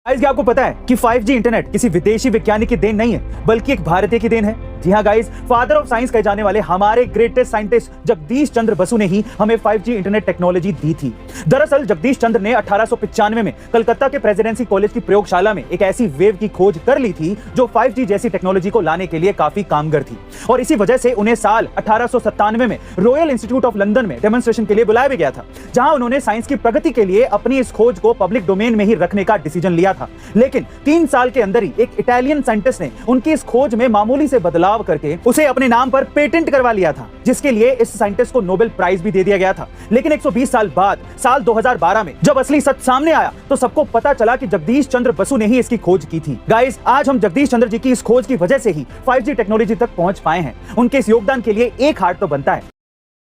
Guys, क्या आपको पता है कि 5G इंटरनेट किसी विदेशी वैज्ञानिक की देन नहीं है बल्कि एक भारतीय की देन है। जी हाँ गाइस, फादर ऑफ साइंस कहे जाने वाले हमारे ग्रेटेस्ट साइंटिस्ट जगदीश चंद्र बसु ने ही हमें 5G इंटरनेट टेक्नोलॉजी दी थी। दरअसल जगदीश चंद्र ने 1895 में कलकत्ता के प्रेसिडेंसी कॉलेज की प्रयोगशाला में एक ऐसी वेव की खोज कर ली थी जो 5G जैसी टेक्नोलॉजी को लाने के लिए काफी कामगर थी और इसी वजह से उन्हें साल 1897 में रॉयल इंस्टीट्यूट ऑफ लंदन में डेमोन्स्ट्रेशन के लिए बुलाया भी गया था, जहां उन्होंने साइंस की प्रगति के लिए अपनी इस खोज को पब्लिक डोमेन में ही रखने का डिसीजन लिया था। लेकिन 3 साल के अंदर ही एक इटालियन साइंटिस्ट ने उनकी इस खोज में मामूली से बदलाव करके उसे अपने नाम पर पेटेंट करवा लिया था, जिसके लिए इस साइंटिस्ट को नोबेल प्राइज भी दे दिया गया था। लेकिन 120 साल बाद साल 2012 में जब असली सच सामने आया तो सबको पता चला कि जगदीश चंद्र बसु ने ही इसकी खोज की थी। गाइस, आज हम जगदीश चंद्र जी की इस खोज की वजह से ही 5G टेक्नोलॉजी तक पहुंच पाए हैं। उनके इस योगदान के लिए एक हार्ट तो बनता है।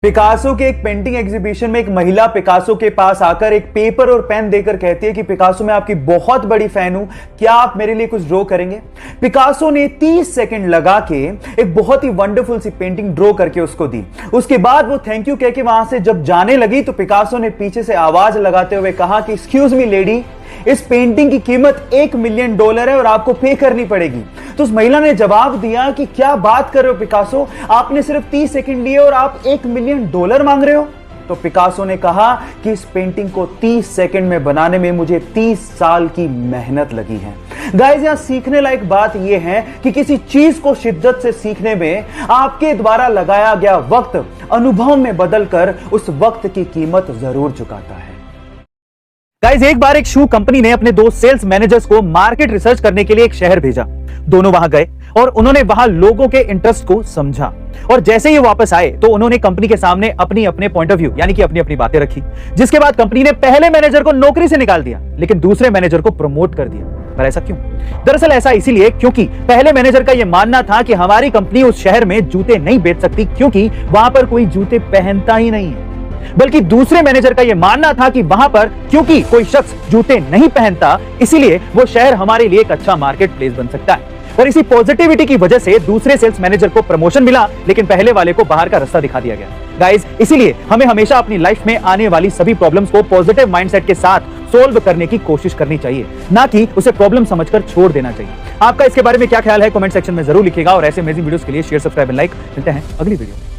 पिकासो के एक पेंटिंग एग्जीबिशन में एक महिला पिकासो के पास आकर एक पेपर और पेन देकर कहती है कि पिकासो, मैं आपकी बहुत बड़ी फैन हूं, क्या आप मेरे लिए कुछ ड्रॉ करेंगे। पिकासो ने 30 सेकंड लगा के एक बहुत ही वंडरफुल सी पेंटिंग ड्रॉ करके उसको दी। उसके बाद वो थैंक यू कह के वहां से जब जाने लगी तो पिकासो ने पीछे से आवाज लगाते हुए कहा कि एक्सक्यूज मी लेडी, इस पेंटिंग की कीमत $1 मिलियन है और आपको पे करनी पड़ेगी। तो उस महिला ने जवाब दिया कि क्या बात कर रहे हो पिकासो, आपने सिर्फ 30 सेकंड लिए और आप $1 मिलियन मांग रहे हो। तो पिकासो ने कहा कि इस पेंटिंग को 30 सेकंड में बनाने में मुझे 30 साल की मेहनत लगी है। गाइस, यहां सीखने लायक बात यह है कि किसी चीज को शिद्दत से सीखने में आपके द्वारा लगाया गया वक्त अनुभव में बदलकर उस वक्त की कीमत जरूर चुकाता है। गाइस, एक बार एक शू कंपनी ने अपने 2 सेल्स मैनेजर्स को मार्केट रिसर्च करने के लिए एक शहर भेजा। दोनों वहां गए और उन्होंने वहां लोगों के इंटरेस्ट को समझा और जैसे ही वापस आए तो उन्होंने कंपनी के सामने अपनी अपने पॉइंट ऑफ व्यू यानी कि अपनी अपनी बातें रखी, जिसके बाद कंपनी ने पहले मैनेजर को नौकरी से निकाल दिया लेकिन दूसरे मैनेजर को प्रमोट कर दिया। पर ऐसा क्यों? दरअसल ऐसा इसीलिए क्योंकि पहले मैनेजर का यह मानना था कि हमारी कंपनी उस शहर में जूते नहीं बेच सकती क्योंकि वहां पर कोई जूते पहनता ही नहीं है, बल्कि दूसरे मैनेजर का यह मानना था कि वहां पर क्योंकि कोई शख्स जूते नहीं पहनता इसीलिए वो शहर हमारे लिए एक अच्छा मार्केट प्लेस बन सकता है। और इसी पॉजिटिविटी की वजह से दूसरे सेल्स मैनेजर को प्रमोशन मिला लेकिन पहले वाले को बाहर का रास्ता दिखा दिया गया। गाइस, इसीलिए हमें हमेशा अपनी लाइफ में आने वाली सभी प्रॉब्लम्स को पॉजिटिव माइंडसेट के साथ सोल्व करने की कोशिश करनी चाहिए, ना कि उसे प्रॉब्लम समझकर छोड़ देना चाहिए। आपका इसके बारे में क्या ख्याल है कमेंट सेक्शन में जरूर लिखिएगा और ऐसे अमेजिंग वीडियोस के लिए शेयर, सब्सक्राइब एंड लाइक। मिलते हैं अगली वीडियो में।